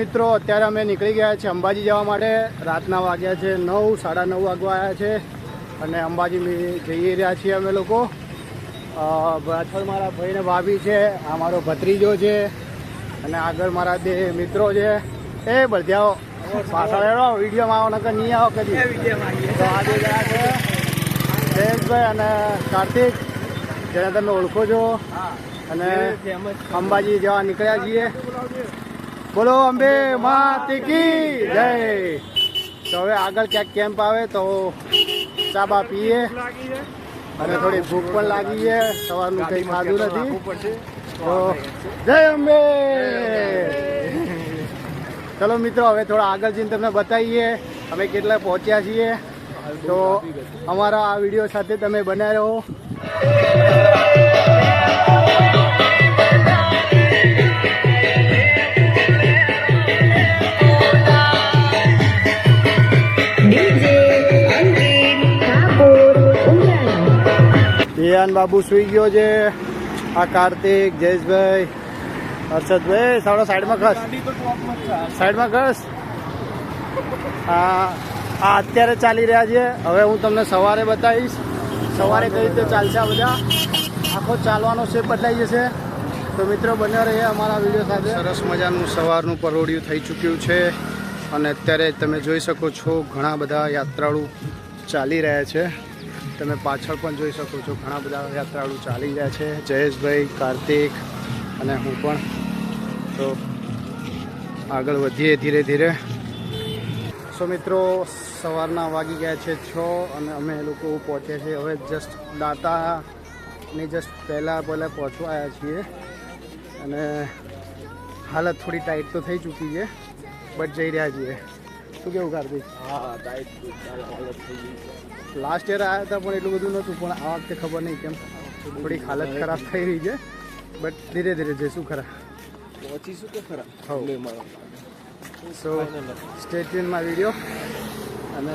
મિત્રો અત્યારે અમે નીકળી ગયા છીએ અંબાજી જવા માટે. રાતના વાગ્યા છે 9, 9:30 વાગવા આવ્યા છે અને અંબાજી જઈ રહ્યા છીએ અમે લોકો. પાછળ મારા ભાઈ ને ભાભી છે, આ મારો ભત્રીજો છે અને આગળ મારા બે મિત્રો છે. એ બળદ્યાઓ પાછળ એનો વિડીયોમાં આવો નકર નહીં આવો કદી. તો આજે ગયા છે જયેશભાઈ અને કાર્તિક, જેને તમે ઓળખો છો, અને અંબાજી જવા નીકળ્યા છીએ. બોલો અંબે માતી કી જય. તો હવે આગળ ક્યાંક કેમ્પ આવે તો ચા બા પીએ અને થોડી ભૂખ પણ લાગી છે, સવારનું કંઈ ખાધું નથી. તો જય અંબે. ચલો મિત્રો હવે થોડા આગળ જઈને તમને બતાવીએ અમે કેટલા પહોંચ્યા છીએ. તો અમારા આ વિડીયો સાથે તમે બન્યા રહો. યાન બાબુ સુઈ ગયો છે. આ કાર્તિક, જયેશભાઈ, હર્ષદભાઈ સાડો સાઈડમાં ખસ, સાઈડમાં ખસ. આ અત્યારે ચાલી રહ્યા છે. હવે હું તમને સવારે બતાવીશ સવારે કઈ રીતે ચાલશે. આ બધા આખો ચાલવાનો શેપ બદલાઈ જશે. તો મિત્રો બન્યા રહે અમારા વિડીયો સાથે. સરસ મજાનું સવારનું પરોડિયું થઈ ચૂક્યું છે અને અત્યારે તમે જોઈ શકો છો ઘણા બધા યાત્રાળુ ચાલી રહ્યા છે. તમે પાછળ પણ જોઈ શકો છો ઘણા બધા યાત્રાળુ ચાલી રહ્યા છે. જયેશભાઈ, કાર્તિક અને હું પણ. તો આગળ વધીએ ધીરે ધીરે. સો મિત્રો સવારના વાગી ગયા છે 6 અને અમે લોકો પહોંચ્યા છીએ હવે જસ્ટ દાતાની પહેલાં પહોંચવા આવ્યા છીએ. અને હાલત થોડી ટાઈટ તો થઈ ચૂકી છે બટ જઈ રહ્યા છીએ. શું કેવું કાર્તિક? હા, ટાઈટ હાલત થઈ ગઈ. લાસ્ટ યર આવ્યા હતા પણ એટલું બધું નહોતું, પણ આ વખતે ખબર નહીં કેમ થોડીક હાલત ખરાબ થઈ રહી છે. બટ ધીરે ધીરે જઈશું ખરા, પહોંચીશું તો ખરા. સો સ્ટે ટ્યુનમાં વિડીયો અને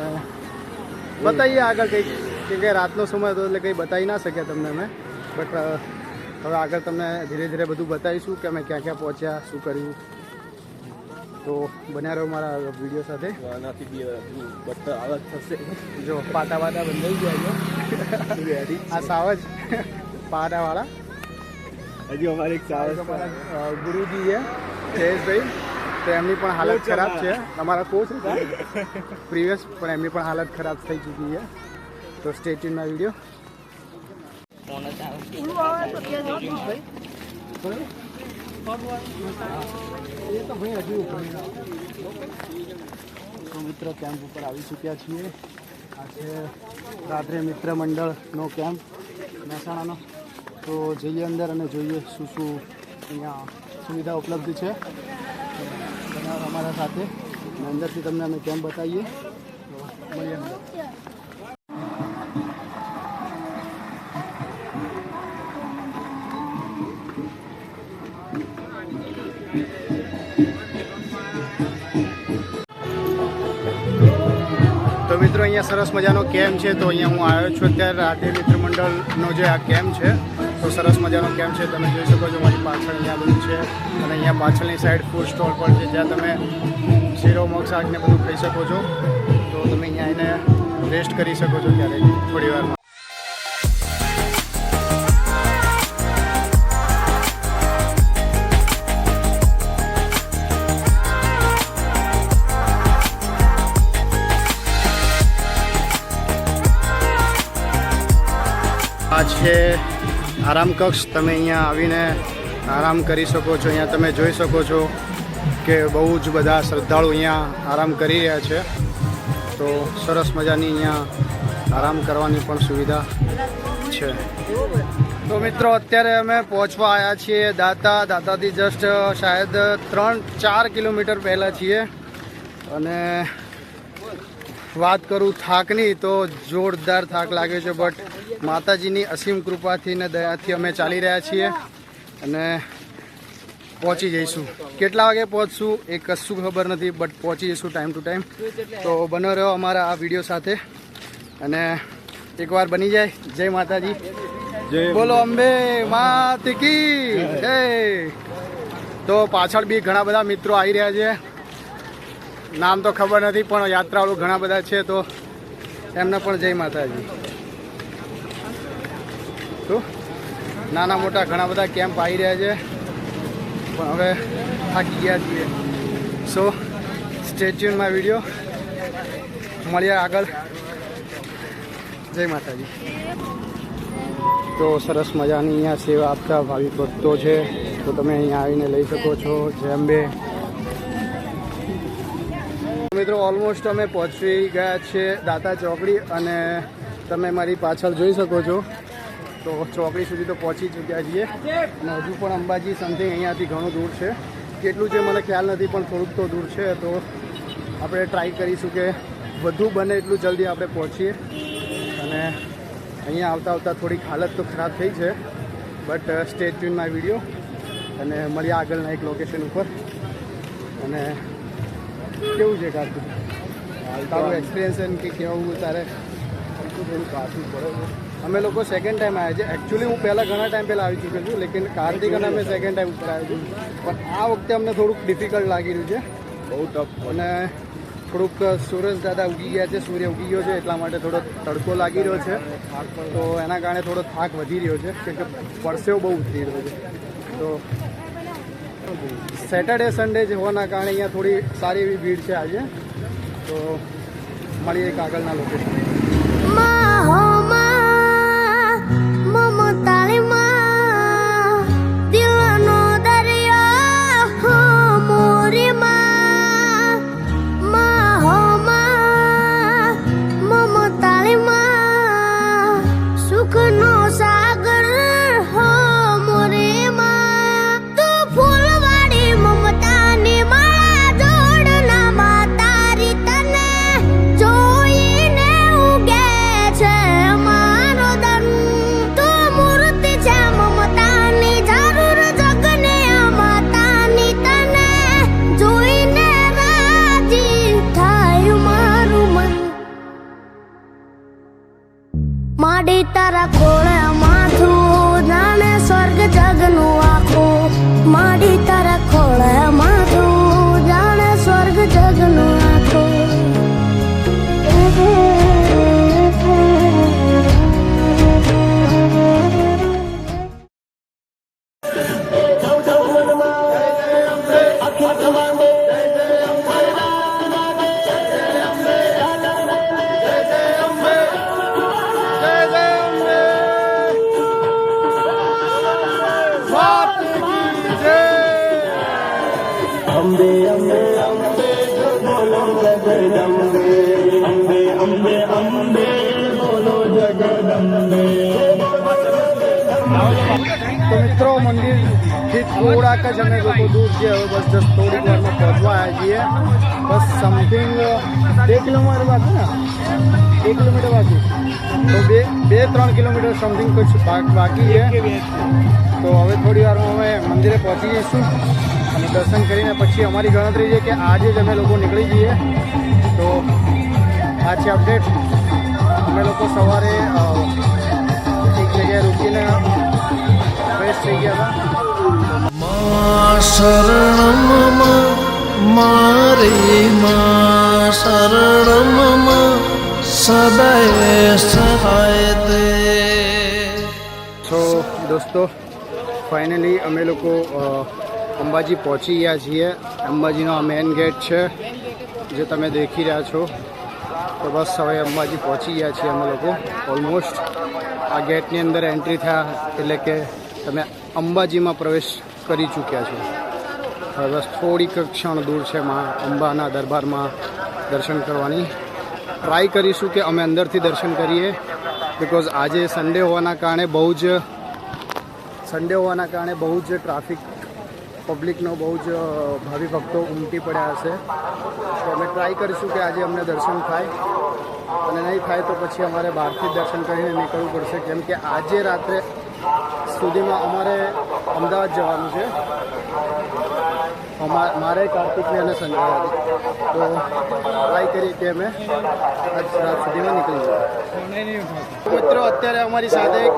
બતાવીએ આગળ કંઈક, કેમ કે રાતનો સમય હતો એટલે કંઈ બતાવી ના શક્યા તમને અમે. બટ હવે આગળ તમને ધીરે ધીરે બધું બતાવીશું કે અમે ક્યાં ક્યાં પહોંચ્યા, શું કર્યું. તો બન્યા રહો મારા વિડીયો સાથે. આનાથી હાલત થશે. જો પાટા વાટા બંધાઈ ગયા છે. આ સાવજ પાટાવાળા હજી અમારે એક સાવજ અમારા ગુરુજી છે જયેશભાઈ, તો એમની પણ હાલત ખરાબ છે. અમારા કોચ હતા પ્રીવિયસ, પણ એમની પણ હાલત ખરાબ થઈ ચૂકી છે. તો સ્ટે ટ્યુનમાં વિડીયો. તો મિત્રો કેમ્પ ઉપર આવી ચૂક્યા છીએ. આ છે રાત્રે મિત્ર મંડળનો કેમ્પ મહેસાણાનો. તો જઈએ અંદર અને જોઈએ શું શું અહીંયા સુવિધા ઉપલબ્ધ છે અમારા સાથે. અને અંદરથી તમને અમે કેમ્પ બતાવીએ. તો મળીએ અંદર. તો મિત્રો અહીંયા સરસ મજાનો કેમ્પ છે. તો અહીંયા હું આવ્યો છું અત્યારે રાધે મિત્ર મંડળનો જે આ કેમ્પ છે. તો સરસ મજાનો કેમ્પ છે, તમે જોઈ શકો છો. મારી પાછળ અહીંયા બધું છે અને અહીંયા પાછળની સાઈડ ફૂડ સ્ટોલ પણ છે, જ્યાં તમે શીરો, મગ, શાક ને બધું ખાઈ શકો છો. તો તમે અહીંયા એને રેસ્ટ કરી શકો છો ક્યારેક થોડી વારમાં. આ છે આરામ કક્ષ. તમે અહીંયા આવીને આરામ કરી શકો છો. અહીંયા તમે જોઈ શકો છો કે બહુ જ બધા શ્રદ્ધાળુ અહીંયા આરામ કરી રહ્યા છે. તો સરસ મજાની અહીંયા આરામ કરવાની પણ સુવિધા છે. તો મિત્રો અત્યારે અમે પહોંચવા આવ્યા છીએ દાતાથી જસ્ટ શાયદ 3-4 કિલોમીટર પહેલાં છીએ. અને વાત કરું થાકની તો જોરદાર થાક લાગ્યો છે. બટ માતાજીની અસીમ કૃપાથી ને દયાથી અમે ચાલી રહ્યા છીએ અને પહોંચી જઈશું. કેટલા વાગે પહોંચશું એ કશું ખબર નથી, બટ પહોંચી જઈશું ટાઈમ ટુ ટાઈમ. તો બનો રહ્યો અમારા આ વિડીયો સાથે અને એકવાર બની જાય. જય માતાજી, બોલો અંબે માત કી જય. તો પાછળ બી ઘણા બધા મિત્રો આવી રહ્યા છે. નામ તો ખબર નથી પણ યાત્રાળુ ઘણા બધા છે તો એમને પણ જય માતાજી. શું નાના મોટા ઘણા બધા કેમ્પ આવી રહ્યા છે પણ હવે થાકી ગયા છીએ. સો સ્ટેચ્યુમાં વિડીયો મળ્યા આગળ. જય માતાજી. તો સરસ મજાની અહીંયા સેવા આપતા ભાવિક ભક્તો છે તો તમે અહીંયા આવીને લઈ શકો છો. જય અંબે. મિત્રો ઓલમોસ્ટ અમે પહોંચી ગયા છીએ દાતા ચોકડી અને તમે મારી પાછળ જોઈ શકો છો તો ચોકડી સુધી તો પહોંચી ચૂક્યા છીએ અને હજુ પણ અંબાજી સમથિંગ અહીંયાથી ઘણું દૂર છે. કેટલું છે મને ખ્યાલ નથી પણ થોડુંક તો દૂર છે તો આપણે ટ્રાય કરીશું કે વધુ બને એટલું જલ્દી આપણે પહોંચીએ. અને અહીંયા આવતા આવતા થોડીક હાલત તો ખરાબ થઈ છે but stay tune my video અને મળ્યા આગળના એક લોકેશન ઉપર. અને કેવું છે કાતું તારું એક્સપિરિયન્સ કે કેવું તારે? થોડું કાચું પડે. અમે લોકો સેકન્ડ ટાઈમ આવ્યા છે. એકચ્યુઅલી હું પહેલાં ઘણા ટાઈમ પહેલાં આવી ચૂક્યો છું લેકિન કાર્તિક અને અમે સેકન્ડ ટાઈમ ઉપર આવ્યું છું પણ આ વખતે અમને થોડુંક ડિફિકલ્ટ લાગી રહ્યું છે. બહુ ટફ. અને થોડુંક સૂરજ દાદા ઉગી ગયા છે, સૂર્ય ઉગી ગયો છે એટલા માટે થોડો તડકો લાગી રહ્યો છે તો એના કારણે થોડો થાક વધી રહ્યો છે કેમ કે પરસેવો બહુ ઉતરી રહ્યો છે. તો સેટરડે સન્ડે જ હોવાના કારણે અહીંયા થોડી સારી એવી ભીડ છે આજે. તો મળીએ એક આગળના લોકેશન. માડી તારા ખોળે માથું જાણે સ્વર્ગ જગનું આખું. માડી તારા ખોળે માથું જાણે સ્વર્ગ જગનું આખું. અંબે અંબે અંબે બોલો જગદંબે. અંબે અંબે અંબે બોલો જગદંબે. તો મિત્રો મંદિરથી થોડાક જ અમે લોકો દૂર છીએ. હવે બસ જસ્ટ થોડીક વારમાં પહોંચવા આવ્યા છીએ. બસ સમથિંગ 2 કિલોમીટર બાકી ને 1 કિલોમીટર બાકી તો 2-3 કિલોમીટર સમથિંગ કુછ બાકી છે. તો હવે થોડી વારમાં અમે મંદિરે પહોંચી જઈશું અને દર્શન કરીને પછી અમારી ગણતરી છે કે આજે જ અમે લોકો નીકળી જઈએ. તો આ છે અપડેટ. અમે લોકો સવારે એક જગ્યાએ રૂકીને ફ્રેશ થઈ ગયા હતા. માં શરણમ મારી માં શરણમ સદય સહાય તે. તો દોસ્તો ફાઇનલી અમે લોકો અંબાજી પહોંચી ગયા છીએ. અંબાજીનો આ મેઇન ગેટ છે જે તમે દેખી રહ્યા છો. તો બસ હવે અંબાજી પહોંચી ગયા છીએ અમે લોકો ઓલમોસ્ટ. આ ગેટની અંદર એન્ટ્રી થયા એટલે કે તમે અંબાજીમાં પ્રવેશ કરી ચૂક્યા છો. હવે બસ થોડીક ક્ષણ દૂર છે માં અંબાના દરબારમાં દર્શન કરવાની. ટ્રાય કરીશું કે અમે અંદરથી દર્શન કરીએ બિકોઝ આજે સન્ડે હોવાના કારણે બહુ જ ટ્રાફિક પબ્લિકનો બહુ જ ભાવિ ભક્તો ઉમટી પડ્યા હશે. તો અમે ટ્રાય કરીશું કે આજે અમને દર્શન થાય અને નહીં થાય તો પછી અમારે બહારથી જ દર્શન કરીને નીકળવું પડશે કેમ કે આજે રાત્રે સુધીમાં અમારે અમદાવાદ જવાનું છે. મારે કાર્તિકને અને સંજય તો ટ્રાય કરીએ કે અમે આજ રાત સુધીમાં નીકળી જઈએ. મિત્રો અત્યારે અમારી સાથે એક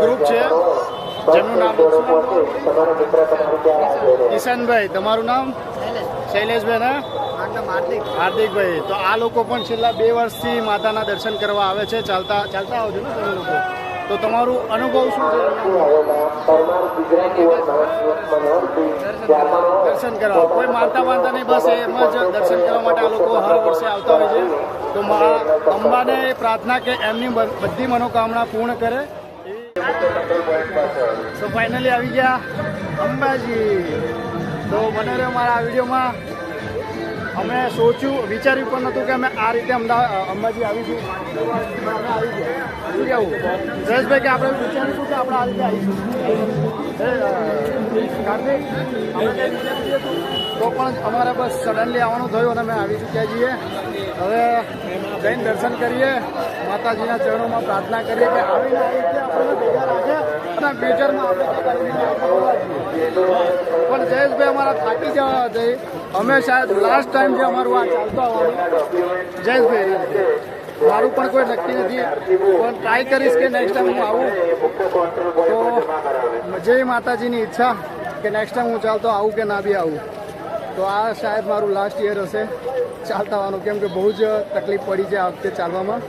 ગ્રુપ છે જેમનું નામ કિશનભાઈ. તમારું નામ? શૈલેષભાઈ ને હાર્દિકભાઈ, તો આ લોકો પણ છેલ્લા 2 વર્ષથી માતાના દર્શન કરવા આવે છે. ચાલતા ચાલતા આવો છો ને તમે લોકો? તો તમારું અનુભવ શું છે દર્શન કરવા? કોઈ માનતા માનતા નહીં, બસ એમ જ દર્શન કરવા માટે આ લોકો હર વર્ષે આવતા હોય છે. તો મા અંબાને પ્રાર્થના કે એમની બધી મનોકામના પૂર્ણ કરે. તો ફાઇનલી આવી ગયા અંબાજી. તો મને રહ્યો મારા આ વિડીયોમાં. અમે વિચાર્યું પણ નહોતું કે અમે આ રીતે અંબાજી આવીશું. અમે આવી ગયા. શું કહેવું જયેશભાઈ, કે આપણે વિચારીશું કે આપણે આ રીતે આવીશું? કાર્તિક, તો પણ અમારે બસ સડનલી આવવાનું થયું અને અમે આવી ચૂક્યા છીએ. હવે જઈને દર્શન કરીએ, માતાજીના ચરણોમાં પ્રાર્થના કરીએ કે આવીને આવી રીતે આપણને ભેગા રાખે અને ફ્યુચરમાં આપણે પણ જયેશભાઈ અમારા થાકી જવા જઈ. અમે શાયદ લાસ્ટ ટાઈમ છે અમારું આ ચાલતો આવવાનું. જયેશભાઈ, મારું પણ કોઈ નક્કી નથી, પણ ટ્રાય કરીશ કે નેક્સ્ટ ટાઈમ હું આવું તો જય માતાજીની ઈચ્છા કે નેક્સ્ટ ટાઈમ હું ચાલતો આવું કે ના બી આવું. તો આ શાયદ મારું લાસ્ટ યર હશે ચાલતા આવવાનું, કેમ કે બહુ જ તકલીફ પડી છે આ વખતે ચાલવામાં.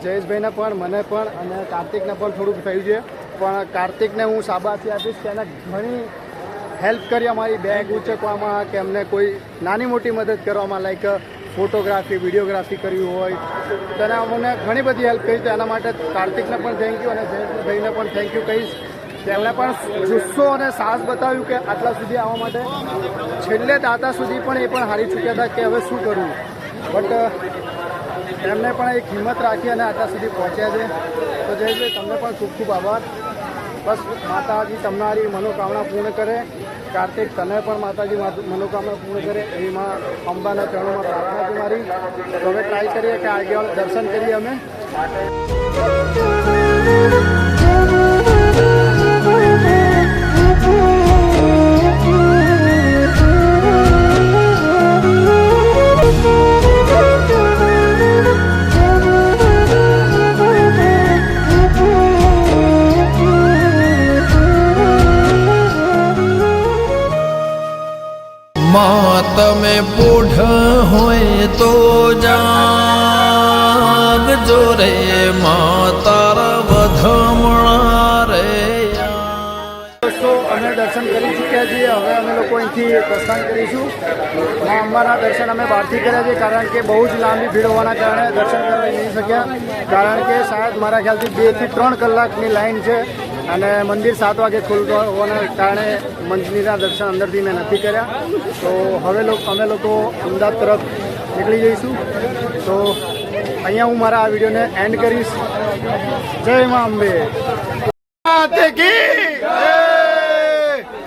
જયેશભાઈને પણ, મને પણ અને કાર્તિકને પણ થોડુંક થયું છે. પણ કાર્તિકને હું શાબાશી આપીશ કે એને ઘણી હેલ્પ કરી અમારી બેગ ઉંચકવામાં, કે અમને કોઈ નાની મોટી મદદ કરવામાં, લાઈક ફોટોગ્રાફી, વિડીયોગ્રાફી કરવી હોય તો એને અમને ઘણી બધી હેલ્પ કરી. તો એના માટે કાર્તિકને પણ થેન્ક યુ અને જયેશભાઈને પણ થેન્ક યુ કહીશ. તેમણે પણ જુસ્સો અને સાહસ બતાવ્યું કે આટલા સુધી આવવા માટે. છેલ્લે દાતા સુધી પણ એ પણ હારી ચૂક્યા હતા કે હવે શું કરવું, બટ એમને પણ એક હિંમત રાખી અને આટલા સુધી પહોંચ્યા છે. તો જયેશભાઈ, તમને પણ ખૂબ ખૂબ આભાર. બસ માતાજી તમારી મનોકામના પૂર્ણ કરે. કાર્તિક, તને પણ માતાજી મનોકામના પૂર્ણ કરે એવી માં અંબાના ચરણોમાં પ્રાર્થના છે મારી. તો હવે ટ્રાય કરીએ કે આગળ દર્શન કરીએ અમે. માં તમે પૂઢ હોય તો જાગજો રે, માં તારા વધમણા રે. દોસ્તો, અમે દર્શન કરી ચૂક્યા છીએ. હવે અમે લોકો અહીંથી પ્રસ્થાન કરીશું. મા અંબાના દર્શન અમે બહારથી કર્યા છે, કારણ કે બહુ જ લાંબી ભીડ હોવાના કારણે દર્શન કરવા નહીં શક્યા. કારણ કે શાયદ મારા ખ્યાલથી 2 થી 3 કલાકની લાઈન છે અને મંદિર 7 વાગે ખુલતું હોવાના કારણે મંદિરના દર્શન અંદરથી મેં નથી કર્યા. તો હવે અમે લોકો અમદાવાદ તરફ નીકળી જઈશું. તો અહીંયા હું મારા આ વિડીયોને એન્ડ કરીશ. જય મા અંબે.